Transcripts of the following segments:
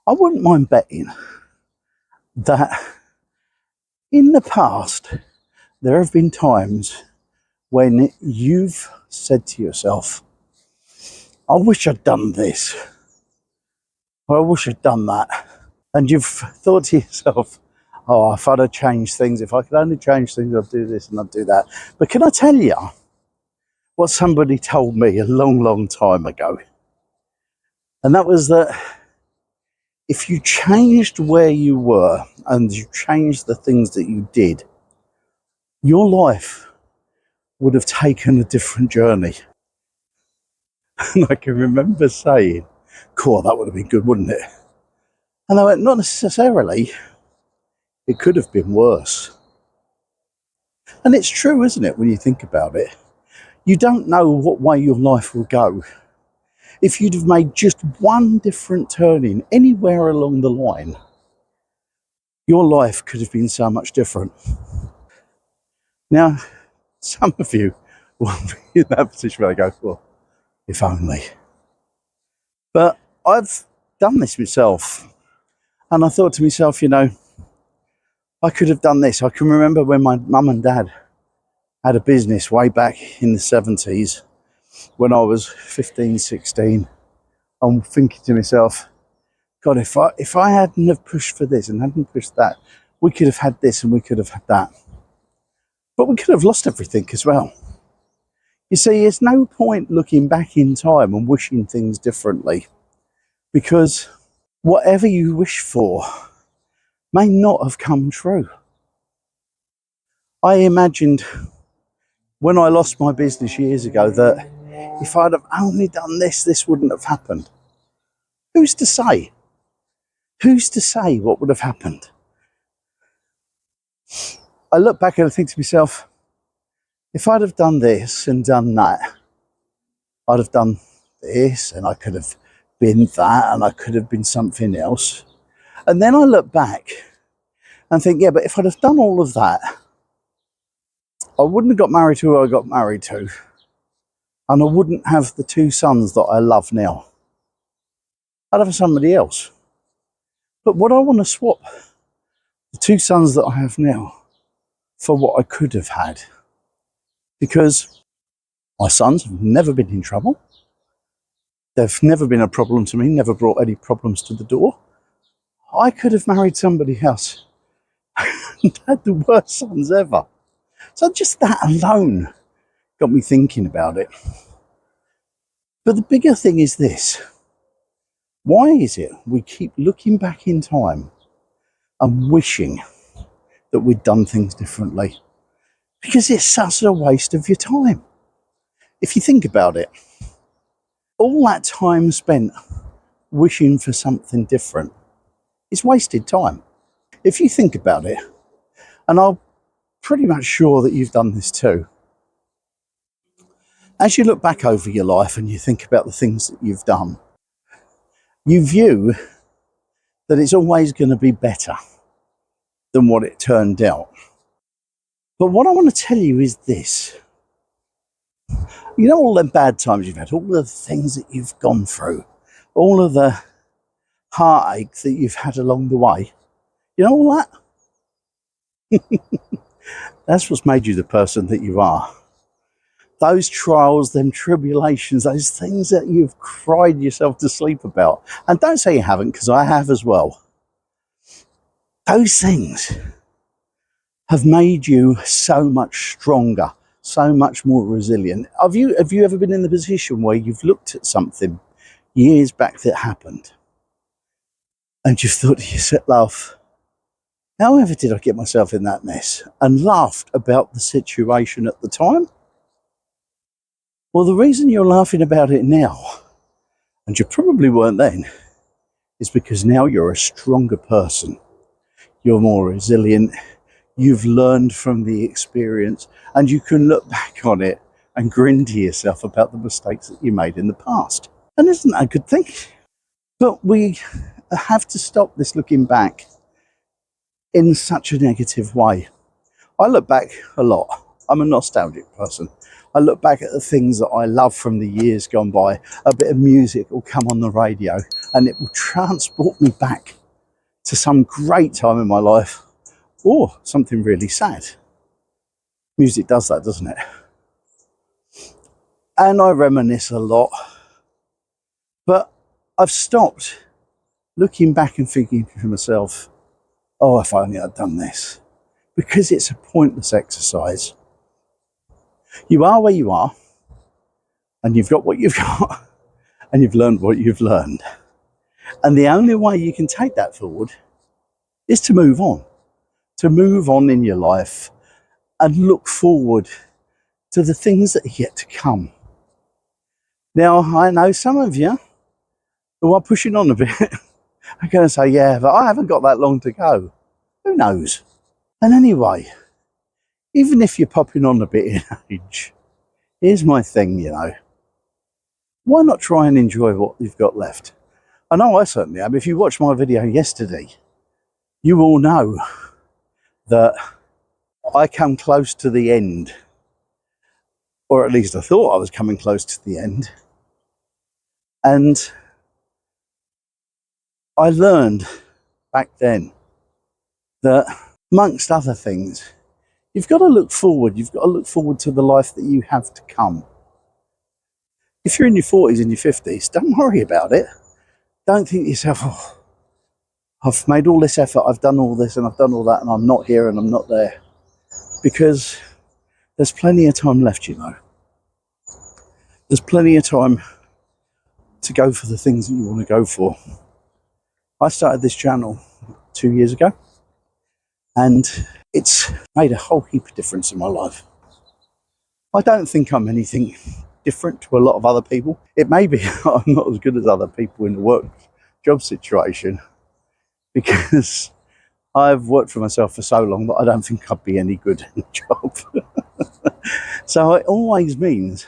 I wouldn't mind betting that in the past, there have been times when you've said to yourself, I wish I'd done this, or I wish I'd done that. And you've thought to yourself, oh, if I'd have changed things, if I could only change things, I'd do this and I'd do that. But can I tell you what somebody told me a long, long time ago? And that was that if you changed where you were and you changed the things that you did, your life would have taken a different journey. And I can remember saying, cool, that would have been good, wouldn't it? And I went, not necessarily. It could have been worse. And it's true, isn't it, when you think about it? You don't know what way your life will go. If you'd have made just one different turning anywhere along the line, your life could have been so much different. Now, some of you will be in that position where they go, well, if only. But I've done this myself. And I thought to myself, I could have done this. I can remember when my mum and dad had a business way back in the 70s when I was 15, 16. I'm thinking to myself, God, if I hadn't have pushed for this and hadn't pushed that, we could have had this and we could have had that. But we could have lost everything as well. You see, there's no point looking back in time and wishing things differently, because whatever you wish for may not have come true. I imagined when I lost my business years ago that if I'd have only done this, this wouldn't have happened. Who's to say? Who's to say what would have happened? I look back and I think to myself, if I'd have done this and done that, I'd have done this and I could have been that and I could have been something else. And then I look back and think, yeah, but if I'd have done all of that, I wouldn't have got married to who I got married to. And I wouldn't have the two sons that I love now. I'd have somebody else. But would I want to swap the two sons that I have now for what I could have had? Because my sons have never been in trouble. They've never been a problem to me, never brought any problems to the door. I could have married somebody else and had the worst sons ever. So just that alone got me thinking about it. But the bigger thing is this. Why is it we keep looking back in time and wishing that we'd done things differently? Because it's such a waste of your time. If you think about it, all that time spent wishing for something different is wasted time. If you think about it, and I'm pretty much sure that you've done this too, as you look back over your life and you think about the things that you've done, you view that it's always going to be better than what it turned out. But what I want to tell you is this. You know all the bad times you've had, all the things that you've gone through, all of the heartache that you've had along the way, you know all that? That's what's made you the person that you are. Those trials, them tribulations, those things that you've cried yourself to sleep about. And don't say you haven't, because I have as well. Those things have made you so much stronger, so much more resilient. Have you ever been in the position where you've looked at something years back that happened and you've thought to yourself, however did I get myself in that mess? And laughed about the situation at the time? Well, the reason you're laughing about it now, and you probably weren't then, is because now you're a stronger person. You're more resilient. You've learned from the experience, and you can look back on it and grin to yourself about the mistakes that you made in the past. And isn't that a good thing? But we have to stop this looking back in such a negative way. I look back a lot. I'm a nostalgic person. I look back at the things that I love from the years gone by. A bit of music will come on the radio and it will transport me back to some great time in my life or something really sad. Music does that, doesn't it? And I reminisce a lot, but I've stopped looking back and thinking to myself, oh, if only I'd done this, because it's a pointless exercise. You are where you are, and you've got what you've got, and you've learned what you've learned. And the only way you can take that forward is to move on in your life and look forward to the things that are yet to come. Now, I know some of you who are pushing on a bit are going to say, yeah, but I haven't got that long to go. Who knows? And anyway, even if you're popping on a bit in age, here's my thing, why not try and enjoy what you've got left? I know I certainly am. If you watched my video yesterday, you all know that I come close to the end, or at least I thought I was coming close to the end. And I learned back then that, amongst other things, you've got to look forward. You've got to look forward to the life that you have to come. If you're in your 40s and your 50s, don't worry about it. Don't think to yourself, oh, I've made all this effort, I've done all this and I've done all that and I'm not here and I'm not there. Because there's plenty of time left, There's plenty of time to go for the things that you want to go for. I started this channel 2 years ago and it's made a whole heap of difference in my life. I don't think I'm anything different to a lot of other people. It may be I'm not as good as other people in the work job situation because I've worked for myself for so long that I don't think I'd be any good in the job. So it always means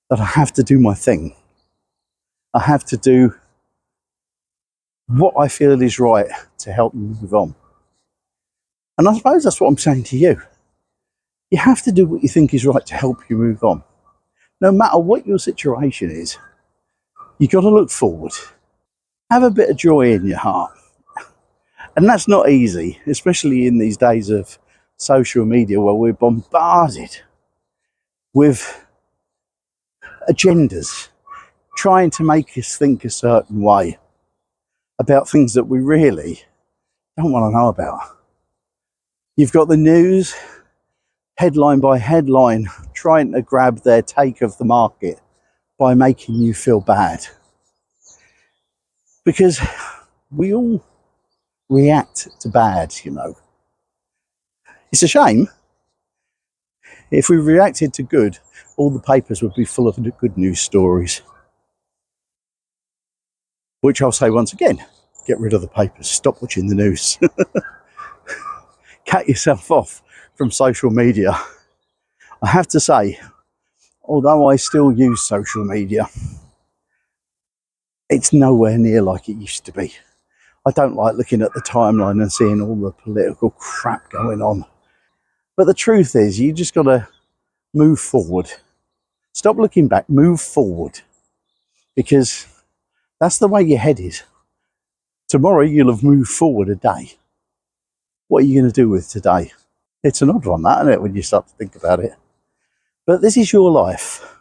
that I have to do my thing. I have to do what I feel is right to help me move on. And I suppose that's what I'm saying to you. You have to do what you think is right to help you move on. No matter what your situation is, you've got to look forward. Have a bit of joy in your heart. And that's not easy, especially in these days of social media where we're bombarded with agendas trying to make us think a certain way about things that we really don't want to know about. You've got the news, headline by headline, trying to grab their take of the market by making you feel bad. Because we all react to bad, It's a shame. If we reacted to good, all the papers would be full of good news stories. Which I'll say once again, get rid of the papers, stop watching the news. Cut yourself off from social media. I have to say, although I still use social media, it's nowhere near like it used to be. I don't like looking at the timeline and seeing all the political crap going on. But the truth is, you just got to move forward. Stop looking back, move forward. Because that's the way your head is. Tomorrow you'll have moved forward a day. What are you going to do with today? It's an odd one, that, isn't it, when you start to think about it? But this is your life.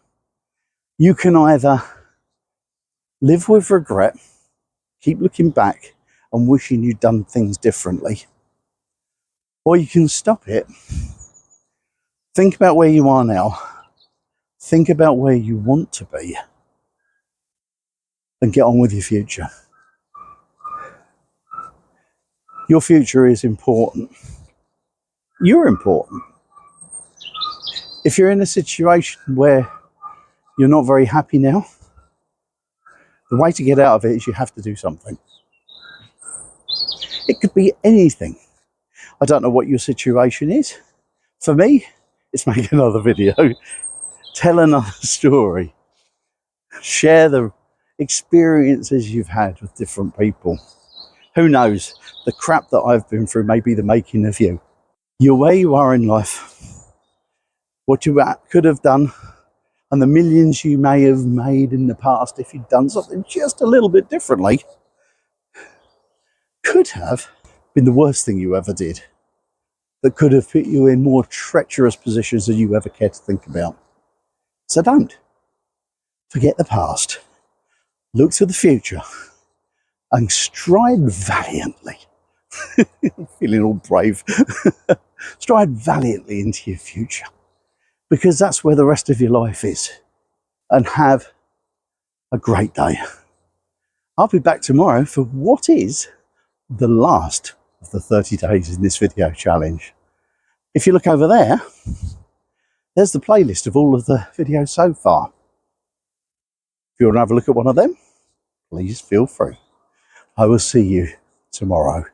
You can either live with regret, keep looking back and wishing you'd done things differently, or you can stop it, think about where you are now, think about where you want to be, and get on with your future. Your future is important. You're important. If you're in a situation where you're not very happy now, the way to get out of it is you have to do something. It could be anything. I don't know what your situation is. For me, it's make another video, tell another story, share the experiences you've had with different people. Who knows, the crap that I've been through may be the making of you. You're where you are in life. what you could have done, and the millions you may have made in the past if you'd done something just a little bit differently, could have been the worst thing you ever did, that could have put you in more treacherous positions than you ever care to think about. So don't forget the past, look to the future, and stride valiantly. Feeling all brave. Stride valiantly into your future, because that's where the rest of your life is. And have a great day. I'll be back tomorrow for what is the last of the 30 days in this video challenge. If you look over there, there's the playlist of all of the videos so far. If you want to have a look at one of them, please feel free. I will see you tomorrow.